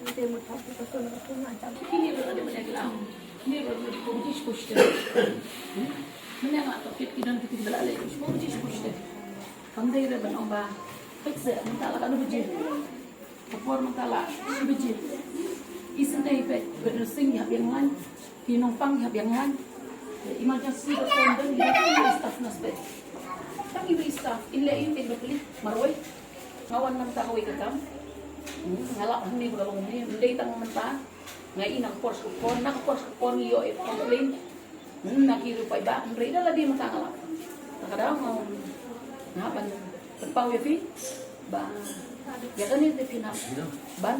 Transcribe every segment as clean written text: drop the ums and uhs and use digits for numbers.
Hindi mo tapos sa sunod ko nga. Hindi mo na naman naglaw. Hindi mo na kumtis ko siya. Mana nga ito, kinan kitin balalay. Kumtis ko siya. Panday rin ba nang ba? Pagsa, mantala ka na bujid. Kapor mantala, bujid. Isin tayo pa, berdasing yabiangan. Pinumpang yabiangan. Emergency ko sa hindi ko staff na sped. Tang iba staff, illa yung tigbapli, marway. Ngawan ng takaway kakam. Ngalak hindi ko lalong ni, hindi tang menta. Ngayon nakapors ko niyo e complain. Nakiru pa iba, hindi na lagi matangalak. Nakadaw mau ngapan terpau ya fi. Ba. Ya kan itu final. Ban.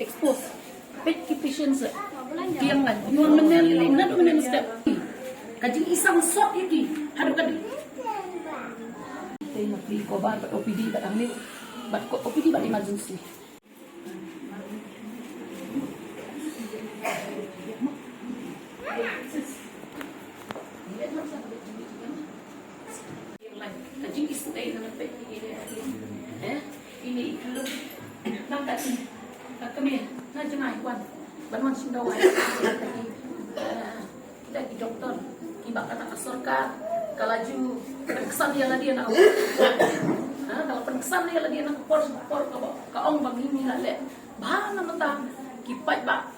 Expose. Pet efficiency. Tiangan. Yung menel na menel step. Kajing isang sok iki. Hadu kadi. Tay na free ko ba OPD ba ang ni. But OPD ba emergency. Kajing istay naman pa ini kalau langkat kami na jemai kwan banwan sundawai dari dokter iba kata kasorka kalaju kesan dia lah dia nak kalau penkesan dia lah dia nak por kaong bang ini lah le bahan nama ta kipat ba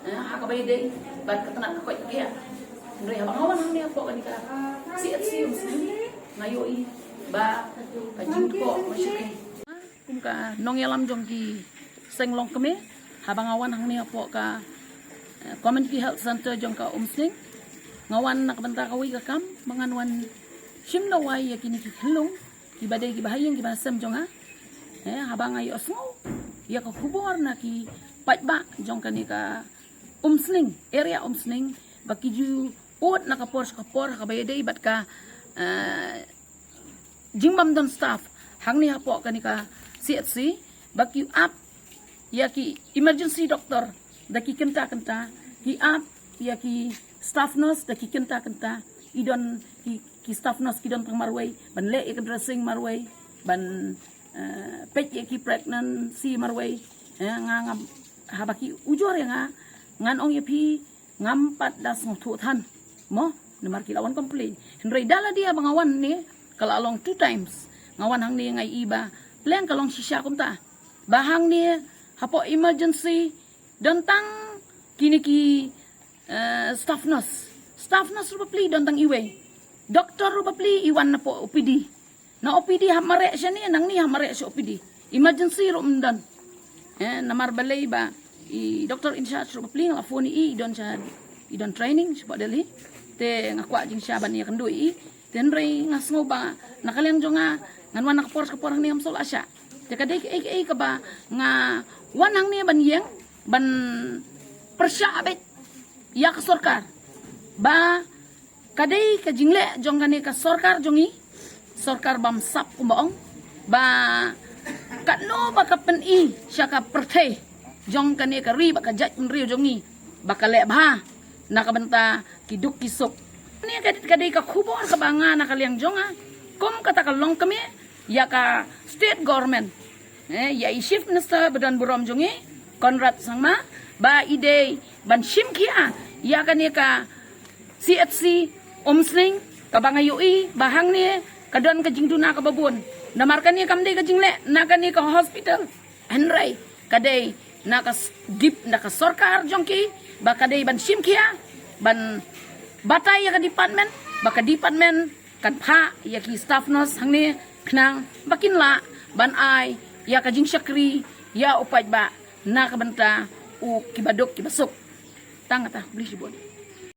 hakabai dei ban ketenak koi dia ndre abang awan ni apa kan ka si ngayoi ba kajing ko masyukai kumka nong yalam jongki senglong keme habang awan hang ni apo ka community health center jongka umsing ngawan nak bentar kawi ka kam manganwan shimna wai yakini ki helong ki badai ki bahayang ki basam jonga habang ayo asmo ya ka kubor na ki patba jongka ni ka umsling area umsling bakiju od nakapor ka bayadai bat ka jingbam don staff hang ni apo ka ni ka CHC baki up ya ki emergency doctor daki kenta ki up ya ki staff nurse daki kenta idon ki staff nurse kidon pang marway ban le ik dressing marway ban pet ya ki pregnancy marway nga habaki ujor ya nga ngan ong yapi ngampat das nguthan mo nomor kilawan complain henry dala dia bangawan ni kalau along 2 times ngawan hang ni ngai iba plan kalong sisya kumta bahang ni hapo emergency dantang kini ki staff nurse rupapli dantang iwe doktor rupapli iwan na po OPD na OPD hamare siya ni nang ni hamare siya OPD emergency rumdan namar balay ba i doktor in charge rupapli nga phone idon siya idon training siya dali te ngakwa jing siya ban niya kandui tenrei ngasngo ba nakalyang jo nga nganwan nakapor ni amsol asya jakadai ka ba nga wanang ni ban yeng ban persya abet ya ka sorkar ba kadai ka jingle jong kani ka sorkar jongi sorkar bam sap kumbaong ba katno ba ka peni siya ka perthe jong kani ka ri ba ka jaj menri jongi ba ka le ba nakabenta kiduk kisok ni kadai ka kubor ka ba nga nakalyang jonga kom kata kalong kami ya ka state government ya i chief minister badan burom jongi Konrad Sangma ba ide ban shimkia ya ka ni ka CHC umsling ka bangayui bahang ni kadon ka jingduna ka babun namarkan ni kamde ka jingle na ka ni ka hospital anray kadai na ka dip na ka sorkar jongki ba kadai ban shimkia ban batay ya ka department baka department kan pha ya ki staff nurse hangni knang bakinla ban ai ya ka jing syakri ya upaj ba na kabanta u kibadok kibasok tangata beli sibon